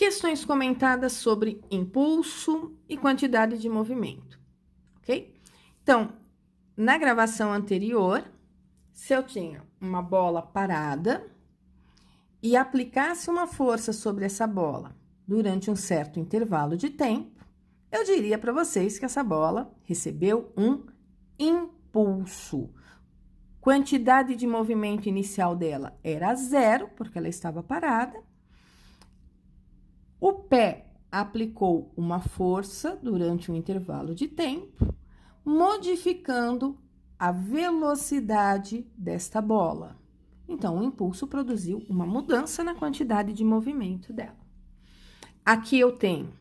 Questões comentadas sobre impulso e quantidade de movimento, ok? Então, na gravação anterior, se eu tinha uma bola parada e aplicasse uma força sobre essa bola durante um certo intervalo de tempo, eu diria para vocês que essa bola recebeu um impulso. Quantidade de movimento inicial dela era 0, porque ela estava parada. O pé aplicou uma força durante um intervalo de tempo, modificando a velocidade desta bola. Então, o impulso produziu uma mudança na quantidade de movimento dela. Aqui eu tenho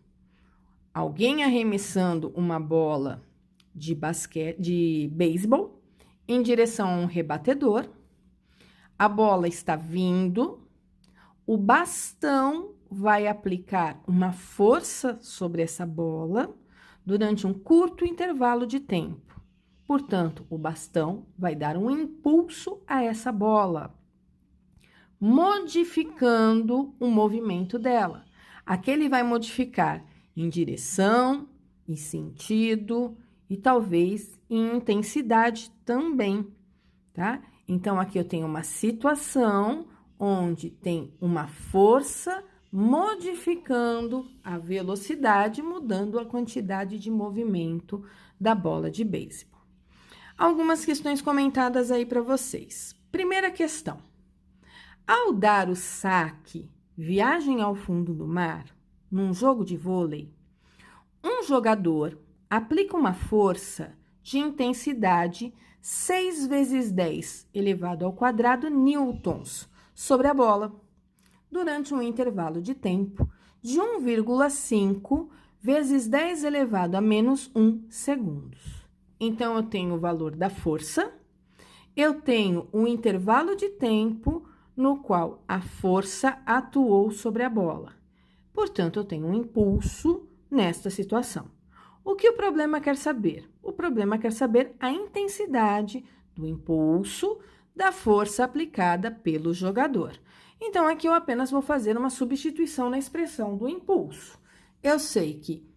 alguém arremessando uma bola de beisebol em direção a um rebatedor. A bola está vindo, o bastão vai aplicar uma força sobre essa bola durante um curto intervalo de tempo. Portanto, o bastão vai dar um impulso a essa bola, modificando o movimento dela. Aqui ele vai modificar em direção, em sentido e talvez em intensidade também, tá? Então, aqui eu tenho uma situação onde tem uma força modificando a velocidade, mudando a quantidade de movimento da bola de beisebol. Algumas questões comentadas aí para vocês. Primeira questão. Ao dar o saque, viagem ao fundo do mar, num jogo de vôlei, um jogador aplica uma força de intensidade 6 vezes 10 elevado ao quadrado newtons sobre a bola, durante um intervalo de tempo de 1,5 vezes 10 elevado a menos 1 segundos. Então, eu tenho o valor da força, eu tenho um intervalo de tempo no qual a força atuou sobre a bola. Portanto, eu tenho um impulso nesta situação. O que o problema quer saber? O problema quer saber a intensidade do impulso da força aplicada pelo jogador. Então, aqui eu apenas vou fazer uma substituição na expressão do impulso. Eu sei que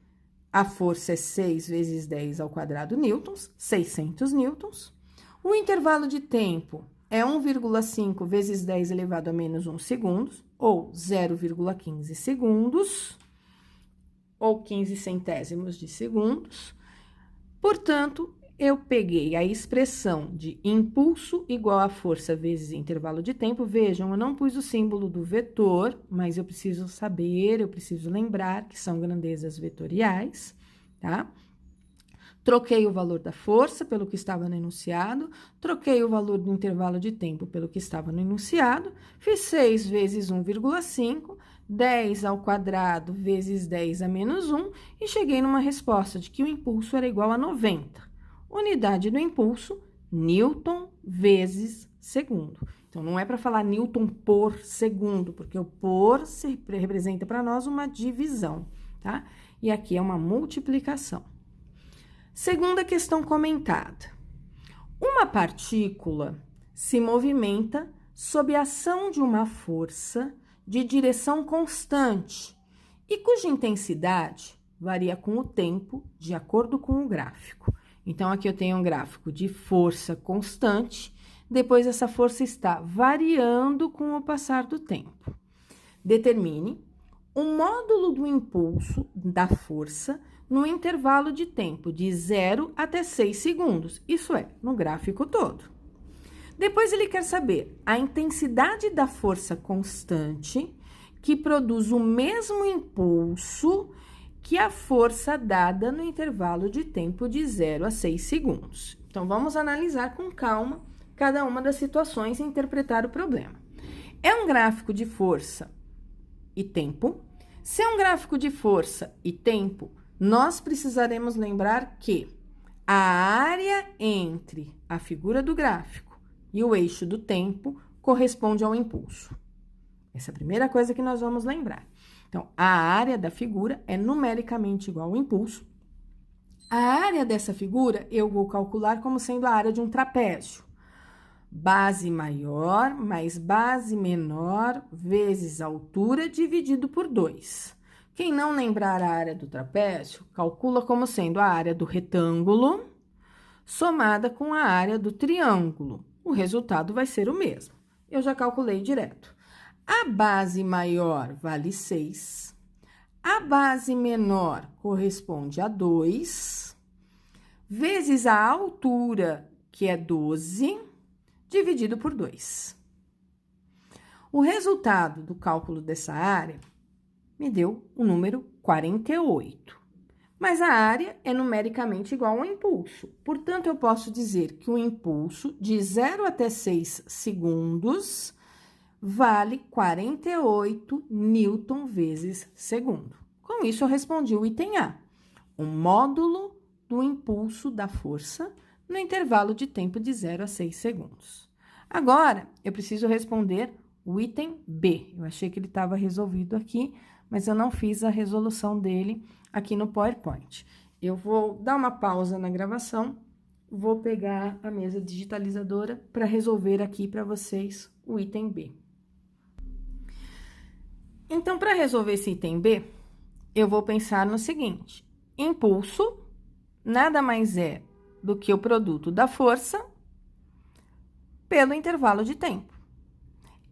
a força é 6 vezes 10 ao quadrado newtons, 600 newtons. O intervalo de tempo é 1,5 vezes 10 elevado a menos 1 segundos, ou 0,15 segundos, ou 15 centésimos de segundos. Portanto, eu peguei a expressão de impulso igual a força vezes intervalo de tempo. Vejam, eu não pus o símbolo do vetor, mas eu preciso saber, eu preciso lembrar que são grandezas vetoriais, tá? Troquei o valor da força pelo que estava no enunciado, troquei o valor do intervalo de tempo pelo que estava no enunciado, fiz 6 vezes 1,5, 10 ao quadrado vezes 10 a menos 1, e cheguei numa resposta de que o impulso era igual a 90. Unidade do impulso, newton vezes segundo. Então, não é para falar newton por segundo, porque o por representa para nós uma divisão, tá? E aqui é uma multiplicação. Segunda questão comentada. Uma partícula se movimenta sob a ação de uma força de direção constante e cuja intensidade varia com o tempo, de acordo com o gráfico. Então, aqui eu tenho um gráfico de força constante, depois essa força está variando com o passar do tempo. Determine o módulo do impulso da força no intervalo de tempo de 0 até 6 segundos, isso é, no gráfico todo. Depois, ele quer saber a intensidade da força constante que produz o mesmo impulso que a força dada no intervalo de tempo de 0 a 6 segundos. Então, vamos analisar com calma cada uma das situações e interpretar o problema. É um gráfico de força e tempo. Se é um gráfico de força e tempo, nós precisaremos lembrar que a área entre a figura do gráfico e o eixo do tempo corresponde ao impulso. Essa é a primeira coisa que nós vamos lembrar. Então, a área da figura é numericamente igual ao impulso. A área dessa figura eu vou calcular como sendo a área de um trapézio. Base maior mais base menor vezes altura dividido por 2. Quem não lembrar a área do trapézio, calcula como sendo a área do retângulo somada com a área do triângulo. O resultado vai ser o mesmo. Eu já calculei direto. A base maior vale 6. A base menor corresponde a 2, vezes a altura, que é 12, dividido por 2. O resultado do cálculo dessa área me deu o número 48. Mas a área é numericamente igual ao impulso. Portanto, eu posso dizer que o impulso de 0 até 6 segundos vale 48 newton vezes segundo. Com isso, eu respondi o item A, o módulo do impulso da força no intervalo de tempo de 0 a 6 segundos. Agora, eu preciso responder o item B. Eu achei que ele estava resolvido aqui, mas eu não fiz a resolução dele aqui no PowerPoint. Eu vou dar uma pausa na gravação, vou pegar a mesa digitalizadora para resolver aqui para vocês o item B. Então, para resolver esse item B, eu vou pensar no seguinte: impulso nada mais é do que o produto da força pelo intervalo de tempo.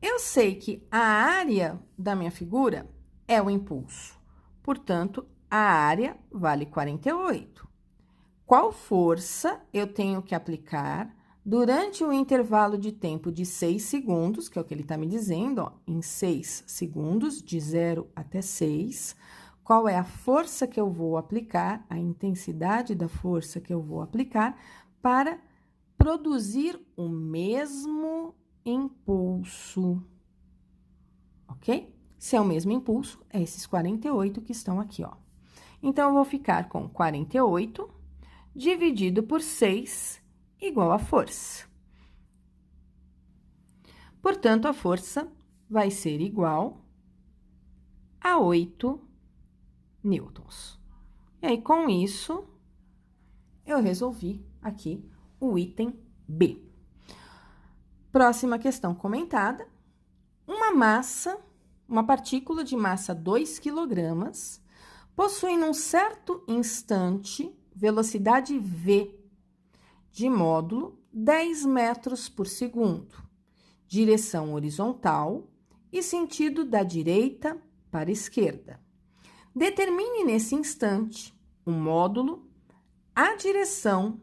Eu sei que a área da minha figura é o impulso, portanto, a área vale 48. Qual força eu tenho que aplicar durante um intervalo de tempo de 6 segundos, que é o que ele está me dizendo, ó, em 6 segundos, de 0 até 6, qual é a força que eu vou aplicar, a intensidade da força que eu vou aplicar para produzir o mesmo impulso, ok? Se é o mesmo impulso, é esses 48 que estão aqui, ó. Então, eu vou ficar com 48 dividido por 6 igual a força. Portanto, a força vai ser igual a 8 newtons. E aí, com isso, eu resolvi aqui o item B. Próxima questão comentada. Uma partícula de massa 2 kg, possui num certo instante velocidade v de módulo 10 metros por segundo, direção horizontal e sentido da direita para a esquerda. Determine nesse instante o módulo, a direção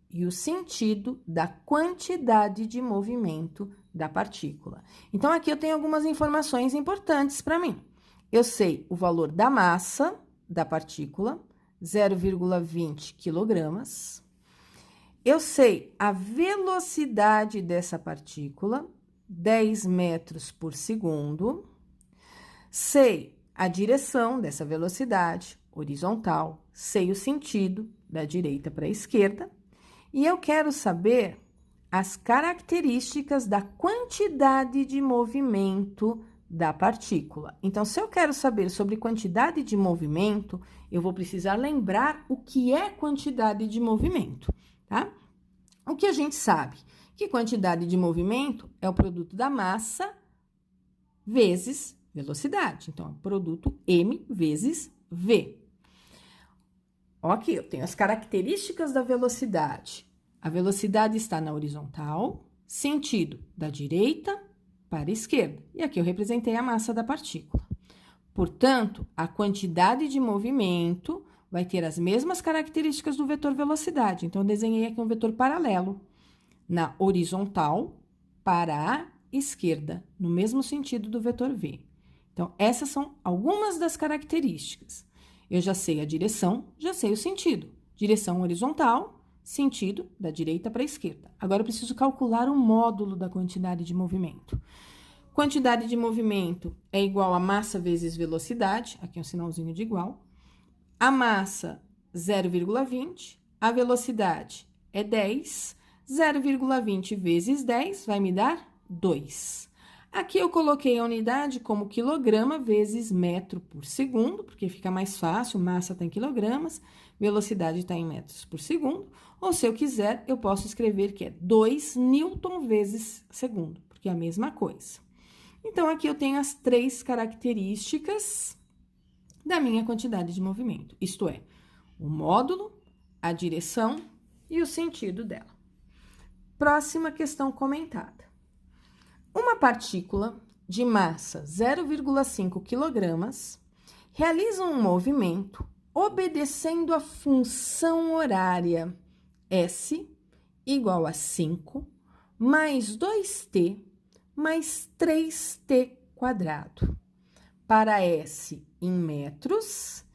e o sentido da quantidade de movimento da partícula. Então, aqui eu tenho algumas informações importantes para mim. Eu sei o valor da massa da partícula, 0,20 quilogramas. Eu sei a velocidade dessa partícula, 10 metros por segundo. Sei a direção dessa velocidade, horizontal. Sei o sentido da direita para a esquerda. E eu quero saber as características da quantidade de movimento da partícula. Então, se eu quero saber sobre quantidade de movimento, eu vou precisar lembrar o que é quantidade de movimento, tá? O que a gente sabe? Que quantidade de movimento é o produto da massa vezes velocidade. Então, é o produto m vezes v. Aqui, eu tenho as características da velocidade. A velocidade está na horizontal, sentido da direita para a esquerda. E aqui eu representei a massa da partícula. Portanto, a quantidade de movimento vai ter as mesmas características do vetor velocidade. Então, eu desenhei aqui um vetor paralelo na horizontal para a esquerda, no mesmo sentido do vetor v. Então, essas são algumas das características. Eu já sei a direção, já sei o sentido. Direção horizontal, sentido da direita para a esquerda. Agora, eu preciso calcular o módulo da quantidade de movimento. Quantidade de movimento é igual a massa vezes velocidade, aqui é um sinalzinho de igual. A massa, 0,20, a velocidade é 10, 0,20 vezes 10 vai me dar 2. Aqui eu coloquei a unidade como quilograma vezes metro por segundo, porque fica mais fácil, massa está em quilogramas, velocidade está em metros por segundo. Ou, se eu quiser, eu posso escrever que é 2 newton vezes segundo, porque é a mesma coisa. Então, aqui eu tenho as 3 características da minha quantidade de movimento, isto é, o módulo, a direção e o sentido dela. Próxima questão comentada. Uma partícula de massa 0,5 kg realiza um movimento obedecendo a função horária S igual a 5 mais 2t mais 3t quadrado, para S em metros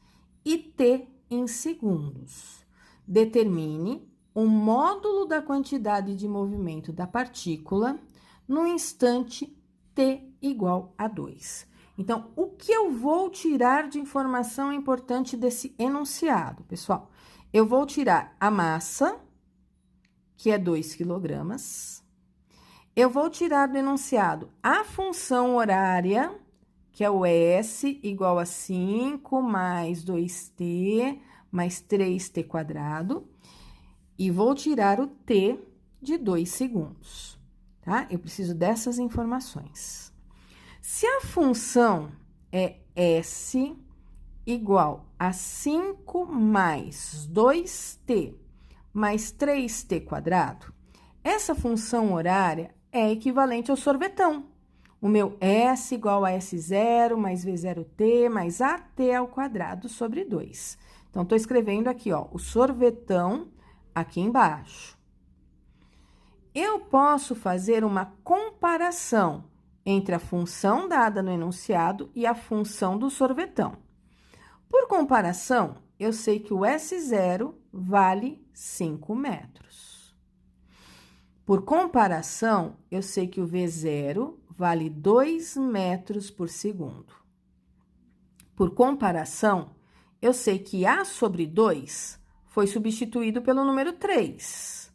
e t em segundos. Determine o módulo da quantidade de movimento da partícula no instante t igual a 2. Então, o que eu vou tirar de informação importante desse enunciado, pessoal? Eu vou tirar a massa, que é 2 kg. Eu vou tirar do enunciado a função horária, que é o S igual a 5 mais 2t mais 3t quadrado. E vou tirar o t de 2 segundos, tá? Eu preciso dessas informações. Se a função é S igual a 5 mais 2t mais 3t quadrado, essa função horária é equivalente ao sorvetão. O meu S igual a S0 mais V0t mais AT ao quadrado sobre 2. Então, estou escrevendo aqui, ó, o sorvetão aqui embaixo. Eu posso fazer uma comparação entre a função dada no enunciado e a função do sorvetão. Por comparação, eu sei que o S0 vale 5 metros. Por comparação, eu sei que o V0 vale 2 metros por segundo. Por comparação, eu sei que A sobre 2 foi substituído pelo número 3.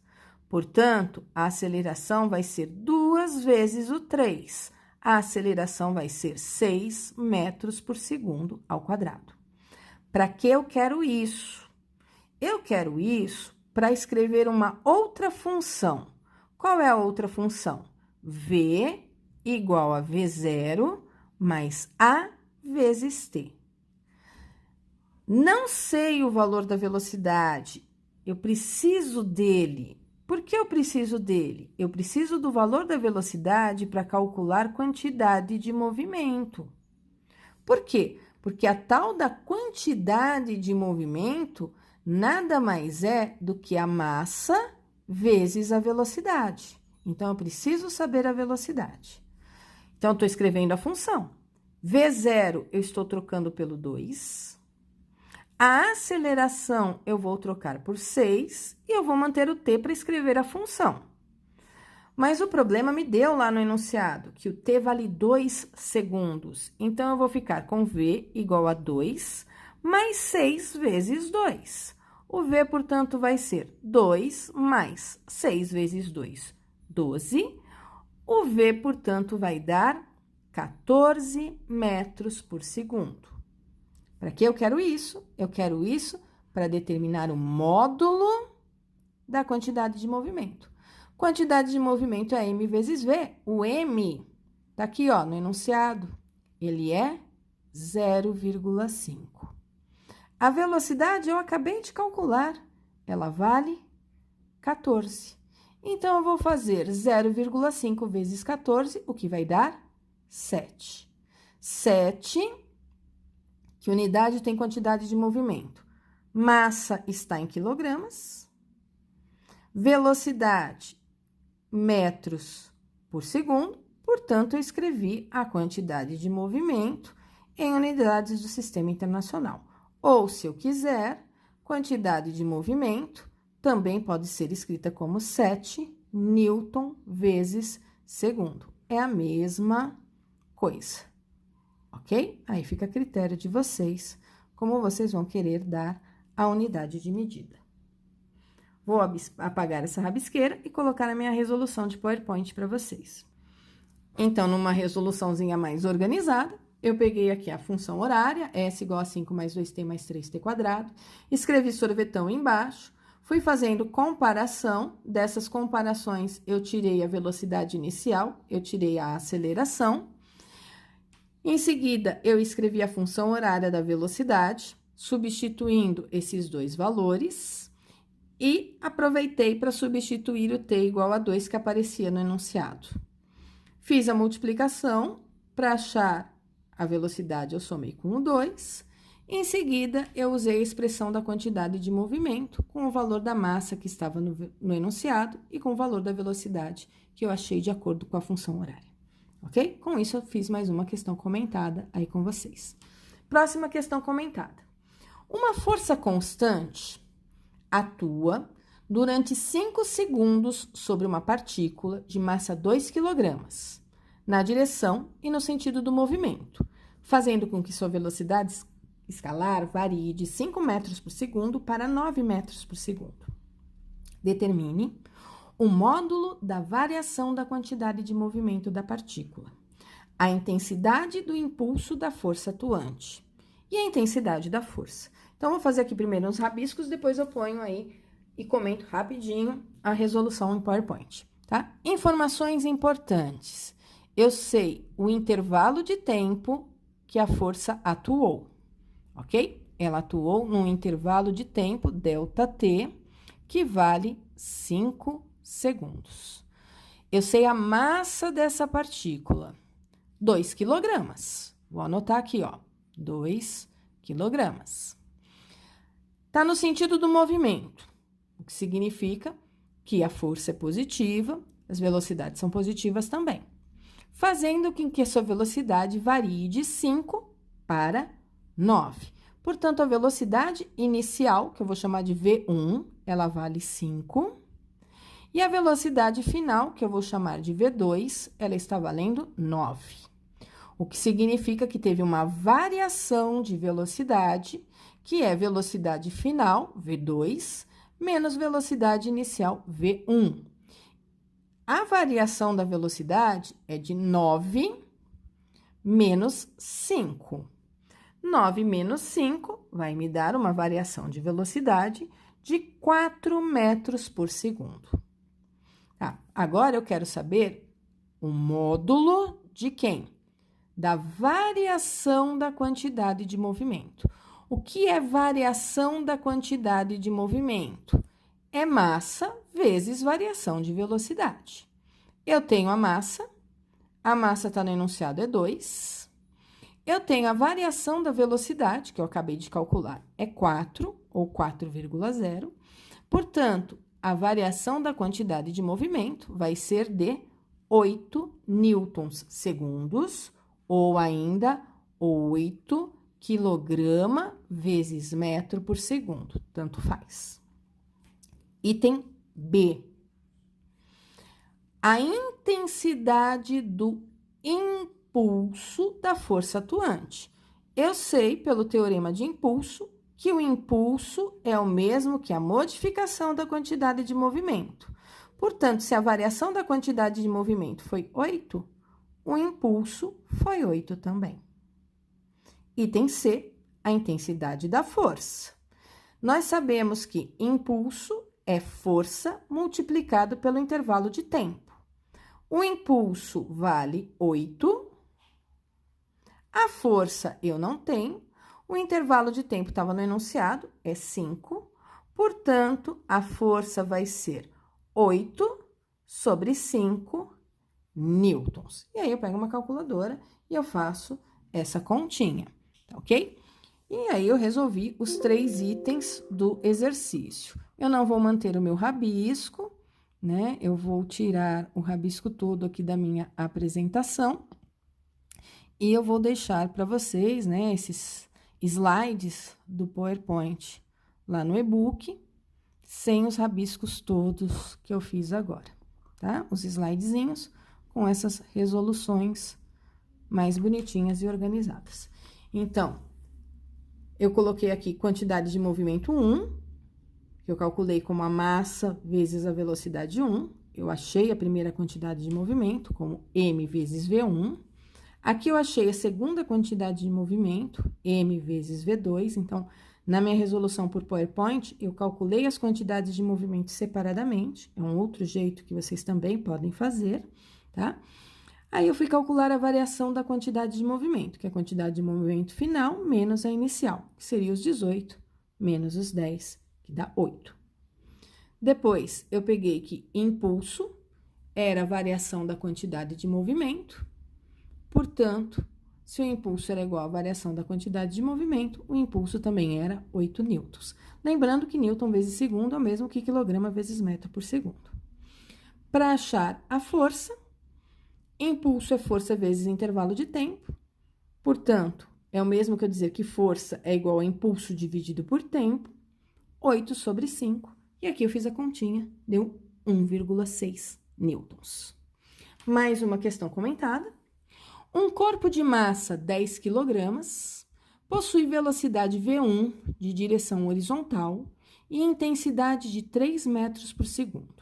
Portanto, a aceleração vai ser 2 vezes o 3. A aceleração vai ser 6 metros por segundo ao quadrado. Para que eu quero isso? Eu quero isso para escrever uma outra função. Qual é a outra função? V igual a V0 mais A vezes T. Não sei o valor da velocidade, eu preciso dele. Por que eu preciso dele? Eu preciso do valor da velocidade para calcular quantidade de movimento. Por quê? Porque a tal da quantidade de movimento nada mais é do que a massa vezes a velocidade. Então, eu preciso saber a velocidade. Então, estou escrevendo a função. V0 eu estou trocando pelo 2. A aceleração eu vou trocar por 6 e eu vou manter o t para escrever a função. Mas o problema me deu lá no enunciado, que o t vale 2 segundos. Então, eu vou ficar com v igual a 2 mais 6 vezes 2. O v, portanto, vai ser 2 mais 6 vezes 2, 12. O v, portanto, vai dar 14 metros por segundo. Para que eu quero isso? Eu quero isso para determinar o módulo da quantidade de movimento. Quantidade de movimento é m vezes v. O m tá aqui, ó, no enunciado. Ele é 0,5. A velocidade eu acabei de calcular. Ela vale 14. Então, eu vou fazer 0,5 vezes 14, o que vai dar 7. 7, que unidade tem quantidade de movimento? Massa está em quilogramas. Velocidade, metros por segundo. Portanto, eu escrevi a quantidade de movimento em unidades do Sistema Internacional. Ou, se eu quiser, quantidade de movimento também pode ser escrita como 7 newton vezes segundo. É a mesma coisa, ok? Aí fica a critério de vocês, como vocês vão querer dar a unidade de medida. Vou apagar essa rabisqueira e colocar a minha resolução de PowerPoint para vocês. Então, numa resoluçãozinha mais organizada, eu peguei aqui a função horária, S igual a 5 mais 2t mais 3t quadrado, escrevi sorvetão embaixo, fui fazendo comparação, dessas comparações eu tirei a velocidade inicial, eu tirei a aceleração, Em seguida, eu escrevi a função horária da velocidade, substituindo esses dois valores, e aproveitei para substituir o t igual a 2 que aparecia no enunciado. Fiz a multiplicação, para achar a velocidade eu somei com o 2, em seguida eu usei a expressão da quantidade de movimento com o valor da massa que estava no enunciado e com o valor da velocidade que eu achei de acordo com a função horária. Ok? Com isso, eu fiz mais uma questão comentada aí com vocês. Próxima questão comentada. Uma força constante atua durante 5 segundos sobre uma partícula de massa 2 kg, na direção e no sentido do movimento, fazendo com que sua velocidade escalar varie de 5 metros por segundo para 9 metros por segundo. Determine o módulo da variação da quantidade de movimento da partícula, a intensidade do impulso da força atuante e a intensidade da força. Então, vou fazer aqui primeiro uns rabiscos, depois eu ponho aí e comento rapidinho a resolução em PowerPoint, tá? Informações importantes. Eu sei o intervalo de tempo que a força atuou, ok? Ela atuou num intervalo de tempo, ΔT, que vale 5 segundos. Eu sei a massa dessa partícula, 2 quilogramas. Vou anotar aqui, ó, 2 quilogramas. Tá no sentido do movimento, o que significa que a força é positiva, as velocidades são positivas também, fazendo com que a sua velocidade varie de 5 para 9. Portanto, a velocidade inicial, que eu vou chamar de V1, ela vale 5. E a velocidade final, que eu vou chamar de V2, ela está valendo 9. O que significa que teve uma variação de velocidade, que é velocidade final, V2, menos velocidade inicial, V1. A variação da velocidade é de 9 menos 5. 9 menos 5 vai me dar uma variação de velocidade de 4 metros por segundo. Tá, agora eu quero saber o módulo de quem? Da variação da quantidade de movimento. O que é variação da quantidade de movimento? É massa vezes variação de velocidade. Eu tenho a massa está no enunciado, é 2. Eu tenho a variação da velocidade, que eu acabei de calcular, é 4, ou 4,0. Portanto, a variação da quantidade de movimento vai ser de 8 newtons segundos, ou ainda 8 quilograma vezes metro por segundo, tanto faz. Item B. A intensidade do impulso da força atuante. Eu sei, pelo teorema de impulso, que o impulso é o mesmo que a modificação da quantidade de movimento. Portanto, se a variação da quantidade de movimento foi 8, o impulso foi 8 também. Item C, a intensidade da força. Nós sabemos que impulso é força multiplicado pelo intervalo de tempo. O impulso vale 8. A força eu não tenho. O intervalo de tempo estava no enunciado, é 5. Portanto, a força vai ser 8 sobre 5 newtons. E aí, eu pego uma calculadora e eu faço essa continha, tá ok? E aí, eu resolvi os 3 itens do exercício. Eu não vou manter o meu rabisco, né? Eu vou tirar o rabisco todo aqui da minha apresentação. E eu vou deixar para vocês, né, esses slides do PowerPoint lá no e-book, sem os rabiscos todos que eu fiz agora, tá? Os slidezinhos com essas resoluções mais bonitinhas e organizadas. Então, eu coloquei aqui quantidade de movimento 1, que eu calculei como a massa vezes a velocidade 1. Eu achei a primeira quantidade de movimento como m vezes v1. Aqui eu achei a segunda quantidade de movimento, m vezes v2. Então, na minha resolução por PowerPoint, eu calculei as quantidades de movimento separadamente. É um outro jeito que vocês também podem fazer, tá? Aí, eu fui calcular a variação da quantidade de movimento, que é a quantidade de movimento final menos a inicial, que seria os 18 menos os 10, que dá 8. Depois, eu peguei que impulso era a variação da quantidade de movimento, portanto, se o impulso era igual à variação da quantidade de movimento, o impulso também era 8 newtons. Lembrando que newton vezes segundo é o mesmo que quilograma vezes metro por segundo. Para achar a força, impulso é força vezes intervalo de tempo, portanto, é o mesmo que eu dizer que força é igual a impulso dividido por tempo, 8 sobre 5, e aqui eu fiz a continha, deu 1,6 newtons. Mais uma questão comentada. Um corpo de massa 10 kg possui velocidade V1 de direção horizontal e intensidade de 3 metros por segundo.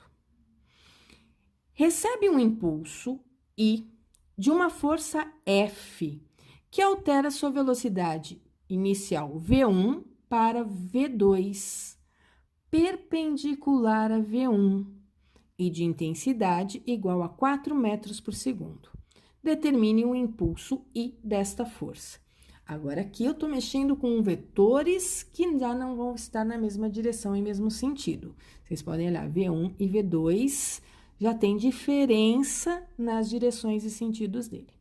Recebe um impulso I de uma força F, que altera sua velocidade inicial V1 para V2, perpendicular a V1, e de intensidade igual a 4 metros por segundo. Determine o impulso I desta força. Agora, aqui eu estou mexendo com vetores que já não vão estar na mesma direção e mesmo sentido. Vocês podem olhar, V1 e V2 já tem diferença nas direções e sentidos dele.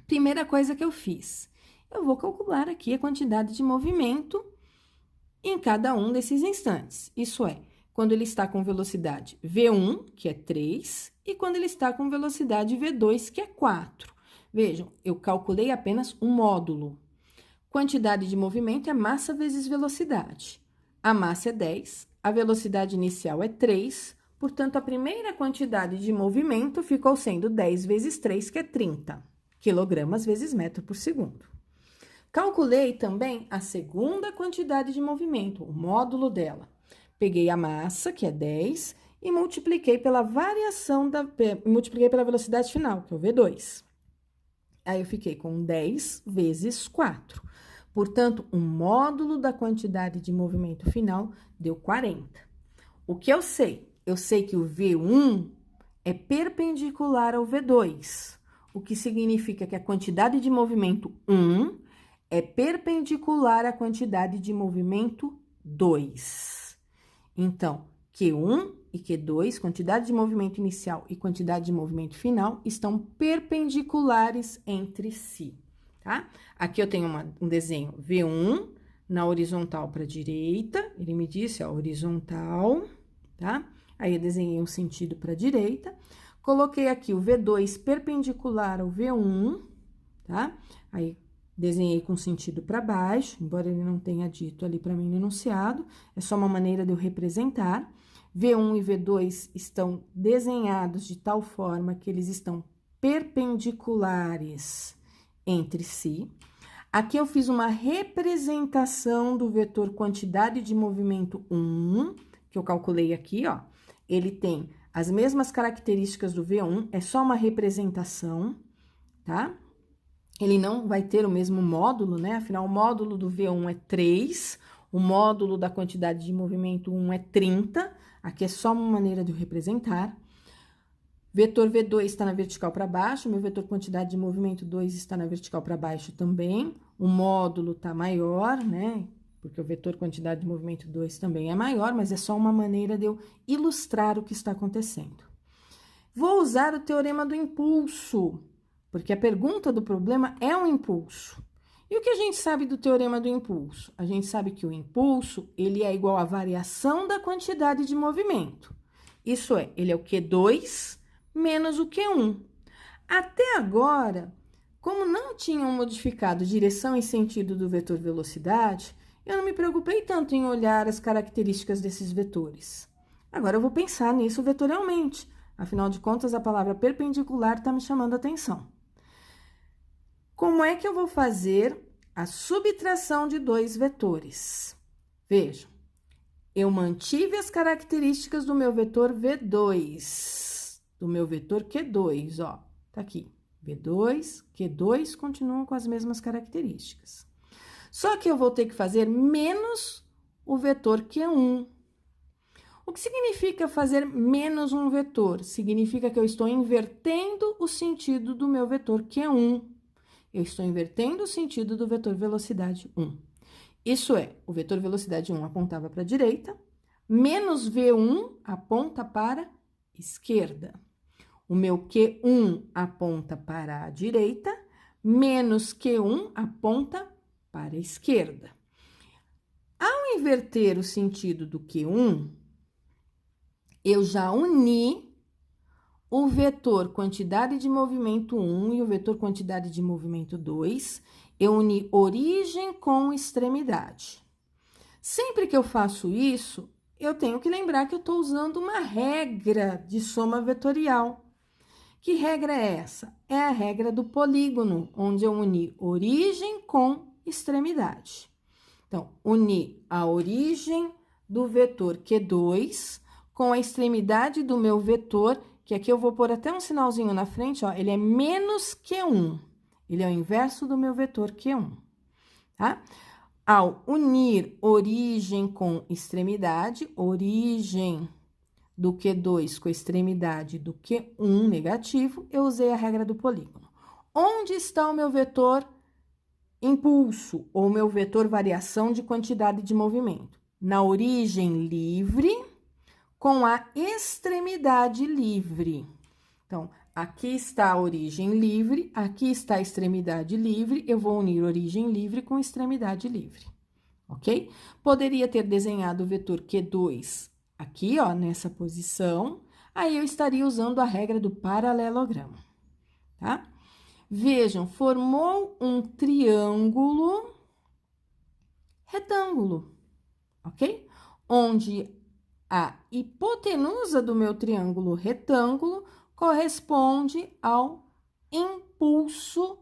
Primeira coisa que eu fiz, eu vou calcular aqui a quantidade de movimento em cada um desses instantes. Isso é, quando ele está com velocidade V1, que é 3, e quando ele está com velocidade V2, que é 4. Vejam, eu calculei apenas um módulo. Quantidade de movimento é massa vezes velocidade. A massa é 10, a velocidade inicial é 3, portanto, a primeira quantidade de movimento ficou sendo 10 vezes 3, que é 30 quilogramas vezes metro por segundo. Calculei também a segunda quantidade de movimento, o módulo dela. Peguei a massa, que é 10, e multipliquei pela multipliquei pela velocidade final, que é o V2. Aí, eu fiquei com 10 vezes 4. Portanto, o módulo da quantidade de movimento final deu 40. O que eu sei? Eu sei que o V1 é perpendicular ao V2, o que significa que a quantidade de movimento 1 é perpendicular à quantidade de movimento 2. Então, Q1 e Q2, quantidade de movimento inicial e quantidade de movimento final, estão perpendiculares entre si, tá? Aqui eu tenho um desenho V1 na horizontal para a direita, ele me disse, ó, horizontal, tá? Aí, eu desenhei um sentido para a direita, coloquei aqui o V2 perpendicular ao V1, tá? Aí, desenhei com sentido para baixo, embora ele não tenha dito ali para mim no enunciado, é só uma maneira de eu representar. V1 e V2 estão desenhados de tal forma que eles estão perpendiculares entre si. Aqui eu fiz uma representação do vetor quantidade de movimento 1, que eu calculei aqui, ó. Ele tem as mesmas características do V1, é só uma representação, tá? Ele não vai ter o mesmo módulo, né? Afinal, o módulo do V1 é 3, o módulo da quantidade de movimento 1 é 30, aqui é só uma maneira de eu representar. Vetor V2 está na vertical para baixo, meu vetor quantidade de movimento 2 está na vertical para baixo também. O módulo está maior, né? Porque o vetor quantidade de movimento 2 também é maior, mas é só uma maneira de eu ilustrar o que está acontecendo. Vou usar o teorema do impulso, porque a pergunta do problema é um impulso. E o que a gente sabe do teorema do impulso? A gente sabe que o impulso, ele é igual à variação da quantidade de movimento. Isso é, ele é o Q2 menos o Q1. Até agora, como não tinham modificado direção e sentido do vetor velocidade, eu não me preocupei tanto em olhar as características desses vetores. Agora, eu vou pensar nisso vetorialmente. Afinal de contas, a palavra perpendicular está me chamando a atenção. Como é que eu vou fazer a subtração de dois vetores? Vejam, eu mantive as características do meu vetor V2, do meu vetor Q2, ó, tá aqui. V2, Q2 continuam com as mesmas características. Só que eu vou ter que fazer menos o vetor Q1. O que significa fazer menos um vetor? Significa que eu estou invertendo o sentido do meu vetor Q1. Eu estou invertendo o sentido do vetor velocidade 1. Isso é, o vetor velocidade 1 apontava para a direita, menos V1 aponta para a esquerda. O meu Q1 aponta para a direita, menos Q1 aponta para a esquerda. Ao inverter o sentido do Q1, eu já uni o vetor quantidade de movimento 1 e o vetor quantidade de movimento 2. Eu uni origem com extremidade. Sempre que eu faço isso, eu tenho que lembrar que eu estou usando uma regra de soma vetorial. Que regra é essa? É a regra do polígono, onde eu uni origem com extremidade. Então, uni a origem do vetor Q2 com a extremidade do meu vetor, que aqui eu vou pôr até um sinalzinho na frente, ó, ele é menos Q1. Ele é o inverso do meu vetor Q1, tá? Ao unir origem com extremidade, origem do Q2 com a extremidade do Q1 negativo, eu usei a regra do polígono. Onde está o meu vetor impulso, ou meu vetor variação de quantidade de movimento? Na origem livre com a extremidade livre. Então, aqui está a origem livre, aqui está a extremidade livre, eu vou unir origem livre com extremidade livre, ok? Poderia ter desenhado o vetor Q2 aqui, ó, nessa posição, aí eu estaria usando a regra do paralelogramo, tá? Vejam, formou um triângulo retângulo, ok? Onde a hipotenusa do meu triângulo retângulo corresponde ao impulso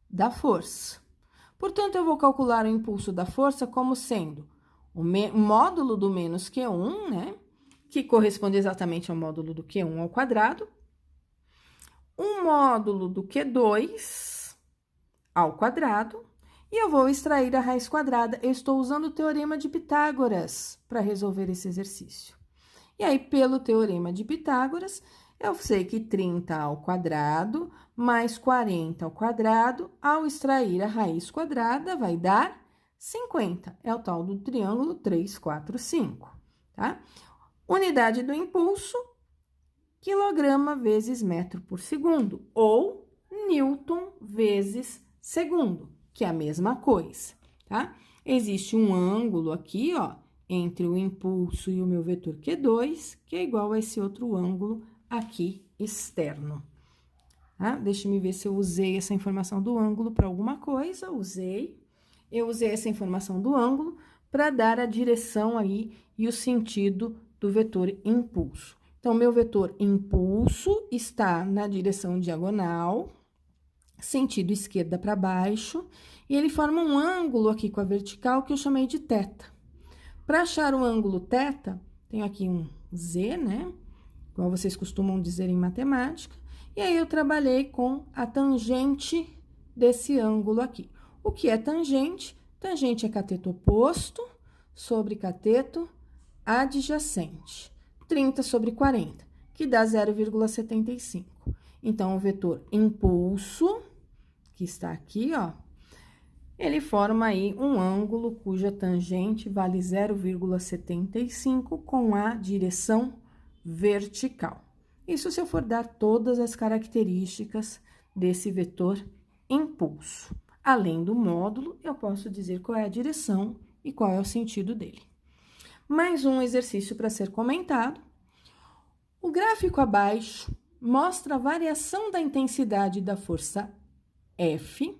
da força. Portanto, eu vou calcular o impulso da força como sendo o módulo do menos Q1, né? Que corresponde exatamente ao módulo do Q1 ao quadrado. O módulo do Q2 ao quadrado. E eu vou extrair a raiz quadrada. Eu estou usando o teorema de Pitágoras para resolver esse exercício. E aí, pelo teorema de Pitágoras, eu sei que 30 ao quadrado mais 40 ao quadrado, ao extrair a raiz quadrada, vai dar 50. É o tal do triângulo 3, 4, 5, tá? Unidade do impulso, quilograma vezes metro por segundo, ou Newton vezes segundo, que é a mesma coisa, tá? Existe um ângulo aqui, ó, entre o impulso e o meu vetor Q2, que é igual a esse outro ângulo aqui externo. Tá? Deixa-me ver se eu usei essa informação do ângulo para alguma coisa. Usei. Eu usei essa informação do ângulo para dar a direção aí e o sentido do vetor impulso. Então, meu vetor impulso está na direção diagonal, sentido esquerda para baixo, e ele forma um ângulo aqui com a vertical que eu chamei de θ. Para achar o ângulo θ, tenho aqui um Z, né? Igual vocês costumam dizer em matemática. E aí, eu trabalhei com a tangente desse ângulo aqui. O que é tangente? Tangente é cateto oposto sobre cateto adjacente. 30 sobre 40, que dá 0,75. Então, o vetor impulso, que está aqui, ó, ele forma aí um ângulo cuja tangente vale 0,75 com a direção vertical. Isso se eu for dar todas as características desse vetor impulso. Além do módulo, eu posso dizer qual é a direção e qual é o sentido dele. Mais um exercício para ser comentado. O gráfico abaixo mostra a variação da intensidade da força F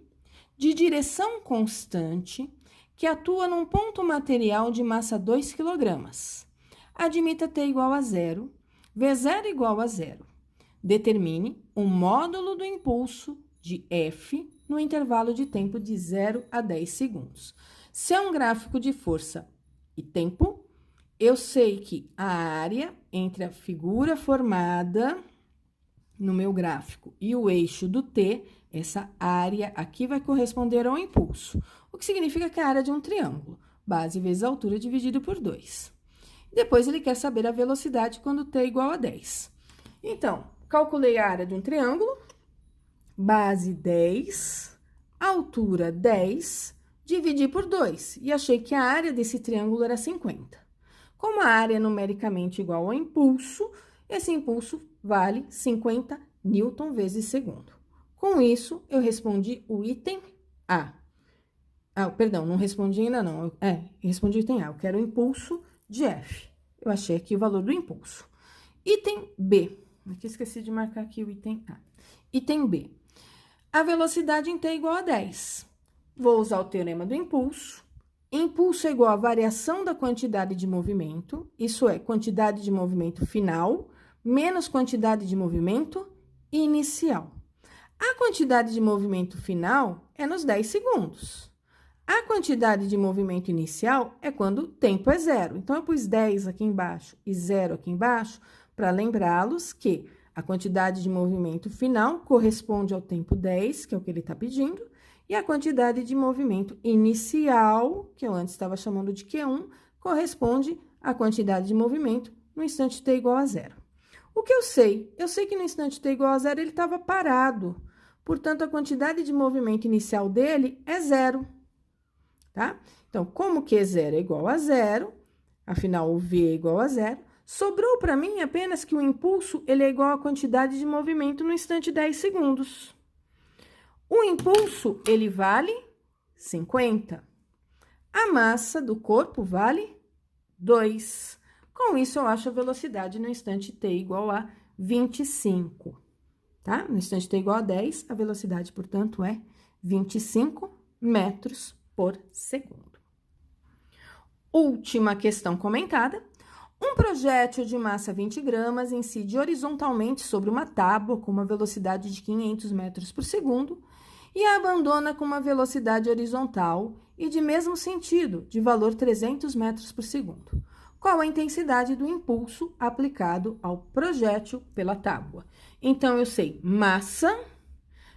de direção constante que atua num ponto material de massa 2 kg. Admita T igual a 0, V0 igual a 0. Determine o módulo do impulso de F no intervalo de tempo de 0 a 10 segundos. Se é um gráfico de força e tempo, eu sei que a área entre a figura formada no meu gráfico e o eixo do T, essa área aqui vai corresponder ao impulso, o que significa que é a área de um triângulo, base vezes altura dividido por 2. Depois, ele quer saber a velocidade quando t é igual a 10. Então, calculei a área de um triângulo, base 10, altura 10, dividi por 2, e achei que a área desse triângulo era 50. Como a área é numericamente igual ao impulso, esse impulso vale 50 newton vezes segundo. Com isso, eu respondi o item A. Perdão, não respondi ainda não. Respondi o item A. Eu quero o impulso de F. Eu achei aqui o valor do impulso. Item B. Aqui esqueci de marcar aqui o item A. Item B. A velocidade em t é igual a 10. Vou usar o teorema do impulso. Impulso é igual à variação da quantidade de movimento, isso é, quantidade de movimento final, menos quantidade de movimento inicial. A quantidade de movimento final é nos 10 segundos. A quantidade de movimento inicial é quando o tempo é 0. Então, eu pus 10 aqui embaixo e 0 aqui embaixo, para lembrá-los que a quantidade de movimento final corresponde ao tempo 10, que é o que ele está pedindo, e a quantidade de movimento inicial, que eu antes estava chamando de Q1, corresponde à quantidade de movimento no instante t igual a 0. O que eu sei? Eu sei que no instante t igual a 0 ele estava parado, portanto, a quantidade de movimento inicial dele é 0, tá? Então, como Q0 é igual a 0, afinal, o V é igual a 0, sobrou para mim apenas que o impulso ele é igual à quantidade de movimento no instante 10 segundos. O impulso, ele vale 50. A massa do corpo vale 2. Com isso, eu acho a velocidade no instante t igual a 25, tá? No instante t igual a 10, a velocidade, portanto, é 25 metros por segundo. Última questão comentada. Um projétil de massa 20 gramas incide horizontalmente sobre uma tábua com uma velocidade de 500 metros por segundo e a abandona com uma velocidade horizontal e de mesmo sentido, de valor 300 metros por segundo. Qual a intensidade do impulso aplicado ao projétil pela tábua? Então, eu sei massa,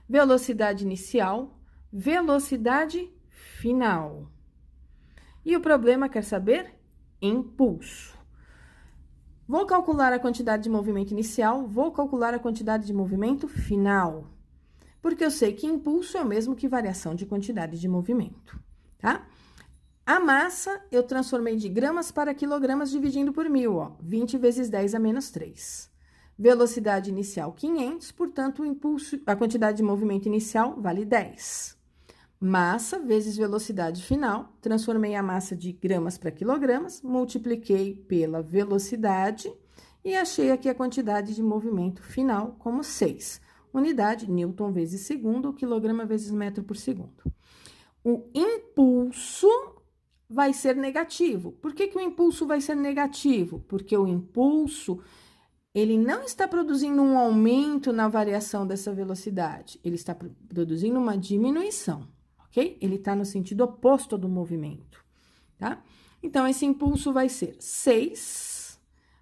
velocidade inicial, velocidade final. E o problema quer saber impulso. Vou calcular a quantidade de movimento inicial, vou calcular a quantidade de movimento final. Porque eu sei que impulso é o mesmo que variação de quantidade de movimento, tá? A massa, eu transformei de gramas para quilogramas dividindo por 1000, ó. 20 vezes 10 a menos 3. Velocidade inicial, 500, portanto, o impulso, a quantidade de movimento inicial vale 10. Massa vezes velocidade final, transformei a massa de gramas para quilogramas, multipliquei pela velocidade e achei aqui a quantidade de movimento final como 6. Unidade, newton vezes segundo, ou quilograma vezes metro por segundo. O impulso vai ser negativo. Por que o impulso vai ser negativo? Porque o impulso, ele não está produzindo um aumento na variação dessa velocidade, ele está produzindo uma diminuição. Ok? Ele está no sentido oposto do movimento, tá? Então, esse impulso vai ser 6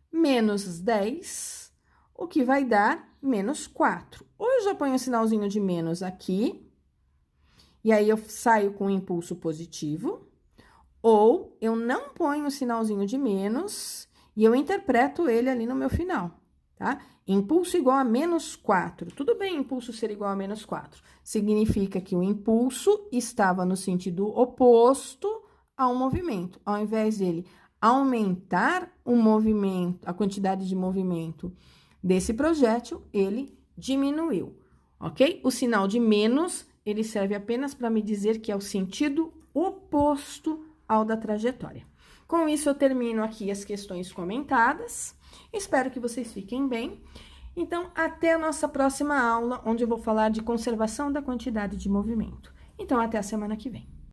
menos 10, o que vai dar menos 4. Ou eu já ponho um sinalzinho de menos aqui, e aí eu saio com o impulso positivo, ou eu não ponho o sinalzinho de menos, e eu interpreto ele ali no meu final, tá? Impulso igual a menos 4. Tudo bem impulso ser igual a menos 4. Significa que o impulso estava no sentido oposto ao movimento. Ao invés dele aumentar o movimento, a quantidade de movimento desse projétil, ele diminuiu, ok? O sinal de menos, ele serve apenas para me dizer que é o sentido oposto ao da trajetória. Com isso, eu termino aqui as questões comentadas. Espero que vocês fiquem bem. Então, até a nossa próxima aula, onde eu vou falar de conservação da quantidade de movimento. Então, até a semana que vem.